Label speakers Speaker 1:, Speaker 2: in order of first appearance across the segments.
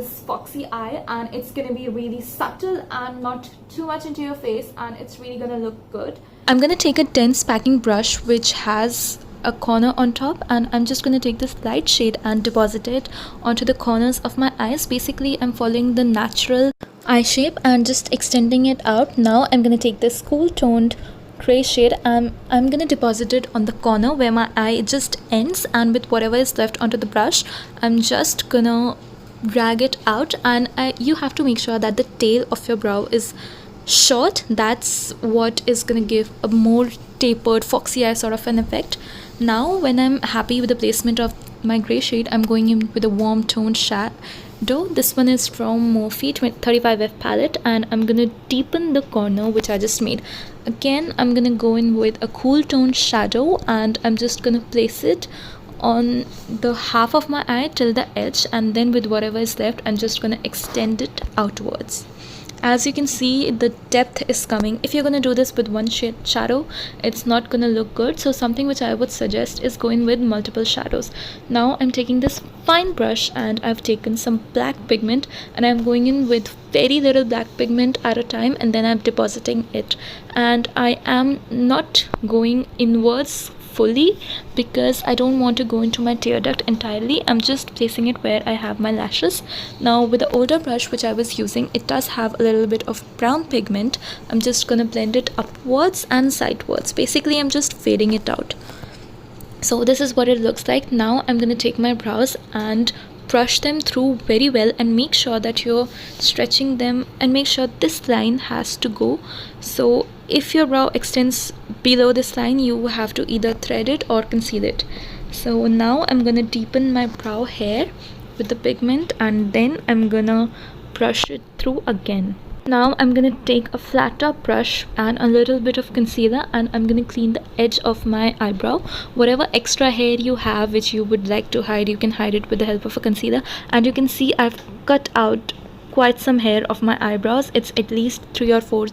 Speaker 1: this foxy eye, and it's gonna be really subtle and not too much into your face, and it's really gonna look good. I'm gonna take a dense packing brush which has a corner on top, and I'm just going to take this light shade and deposit it onto the corners of my eyes. Basically, I'm following the natural eye shape and just extending it out. Now I'm going to take this cool toned gray shade and I'm going to deposit it on the corner where my eye just ends, and with whatever is left onto the brush, I'm just gonna drag it out. And you have to make sure that the tail of your brow is short. That's what is going to give a more tapered foxy eye sort of an effect. Now when I'm happy with the placement of my gray shade, I'm going in with a warm toned shadow. This one is from Morphe 35F palette, and I'm gonna deepen the corner which I just made. Again, I'm gonna go in with a cool toned shadow, and I'm just gonna place it on the half of my eye till the edge, and then with whatever is left, I'm just gonna extend it outwards. As you can see, the depth is coming. If you're going to do this with one shadow, it's not going to look good. So something which I would suggest is going with multiple shadows. Now I'm taking this fine brush and I've taken some black pigment, and I'm going in with very little black pigment at a time, and then I'm depositing it. And I am not going inwards fully because I don't want to go into my tear duct entirely. I'm just placing it where I have my lashes. Now with the older brush which I was using, it does have a little bit of brown pigment. I'm just gonna blend it upwards and sidewards. Basically, I'm just fading it out. So this is what it looks like. Now I'm gonna take my brows and brush them through very well, and make sure that you're stretching them, and make sure this line has to go. So if your brow extends below this line, you have to either thread it or conceal it. So now I'm gonna deepen my brow hair with the pigment, and then I'm gonna brush it through again. Now I'm gonna take a flat top brush and a little bit of concealer, and I'm gonna clean the edge of my eyebrow. Whatever extra hair you have which you would like to hide, you can hide it with the help of a concealer. And you can see I've cut out quite some hair of my eyebrows. It's at least 3 or 4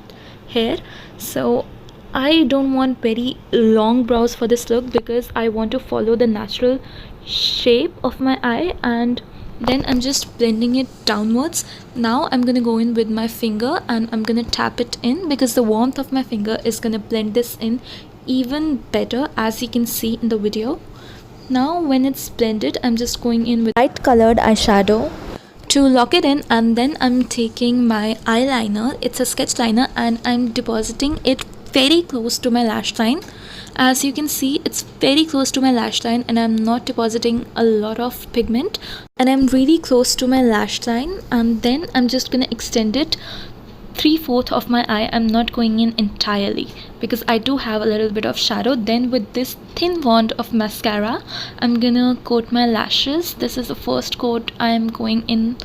Speaker 1: hair. So I don't want very long brows for this look because I want to follow the natural shape of my eye, and then I'm just blending it downwards. Now I'm gonna go in with my finger and I'm gonna tap it in, because the warmth of my finger is gonna blend this in even better, as you can see in the video. Now when it's blended, I'm just going in with light colored eyeshadow to lock it in, and then I'm taking my eyeliner. It's a sketch liner, and I'm depositing it very close to my lash line. As you can see, it's very close to my lash line, and I'm not depositing a lot of pigment, and I'm really close to my lash line. And then I'm just gonna extend it 3/4 of my eye. I'm not going in entirely because I do have a little bit of shadow. Then with this thin wand of mascara, I'm gonna coat my lashes. This is the first coat I am going in,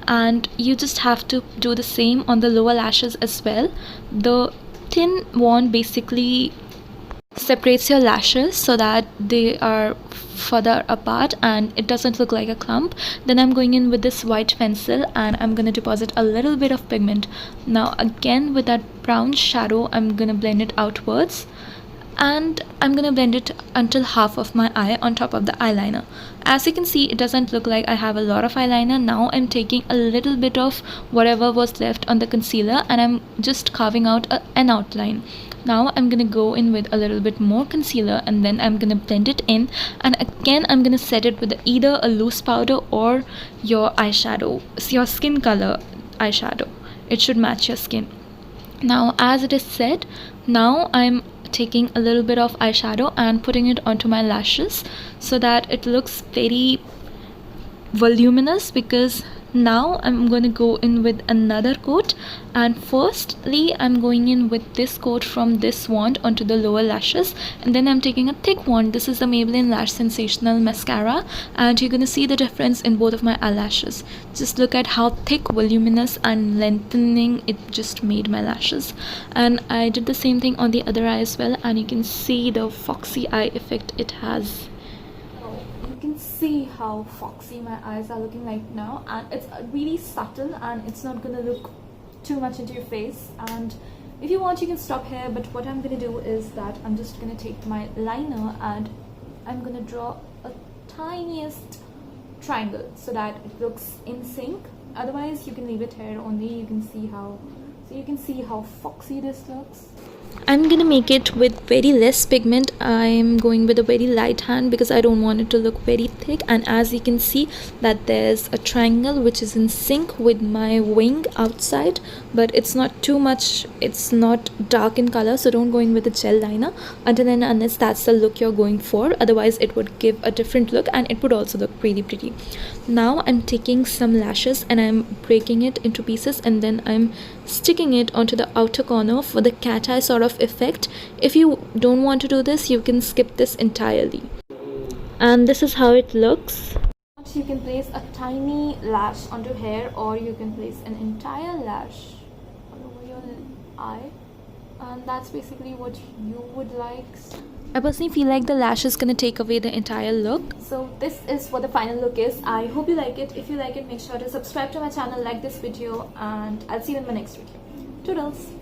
Speaker 1: and you just have to do the same on the lower lashes as well. The thin wand basically separates your lashes so that they are further apart and it doesn't look like a clump. Then I'm going in with this white pencil and I'm gonna deposit a little bit of pigment. Now again with that brown shadow, I'm gonna blend it outwards, and I'm gonna blend it until half of my eye on top of the eyeliner. As you can see, it doesn't look like I have a lot of eyeliner. Now I'm taking a little bit of whatever was left on the concealer and I'm just carving out an outline. Now I'm gonna go in with a little bit more concealer and then I'm gonna blend it in, and again I'm gonna set it with either a loose powder or your eyeshadow, your skin color eyeshadow. It should match your skin. Now as it is set, now I'm taking a little bit of eyeshadow and putting it onto my lashes so that it looks very voluminous, because now I'm going to go in with another coat, and firstly I'm going in with this coat from this wand onto the lower lashes, and then I'm taking a thick wand. This is the Maybelline Lash Sensational Mascara, and you're going to see the difference in both of my eyelashes. Just look at how thick, voluminous and lengthening it just made my lashes. And I did the same thing on the other eye as well, and you can see the foxy eye effect it has. See how foxy my eyes are looking right now, and it's really subtle and it's not gonna look too much into your face. And if you want, you can stop here, but what I'm gonna do is that I'm just gonna take my liner and I'm gonna draw a tiniest triangle so that it looks in sync Otherwise you can leave it here only. You can see how foxy this looks. I'm gonna make it with very less pigment. I'm going with a very light hand because I don't want it to look very thick. And as you can see that there's a triangle which is in sync with my wing outside, but it's not too much, it's not dark in color, so don't go in with a gel liner until and unless that's the look you're going for. Otherwise it would give a different look and it would also look really pretty. Now I'm taking some lashes and I'm breaking it into pieces and then I'm sticking it onto the outer corner for the cat eye sort of effect. If you don't want to do this, you can skip this entirely. And this is how it looks. You can place a tiny lash onto hair, or you can place an entire lash all over your eye, and that's basically what you would like. I personally feel like the lash is gonna take away the entire look. So this is what the final look is. I hope you like it. If you like it, make sure to subscribe to my channel, like this video, and I'll see you in my next video. Toodles!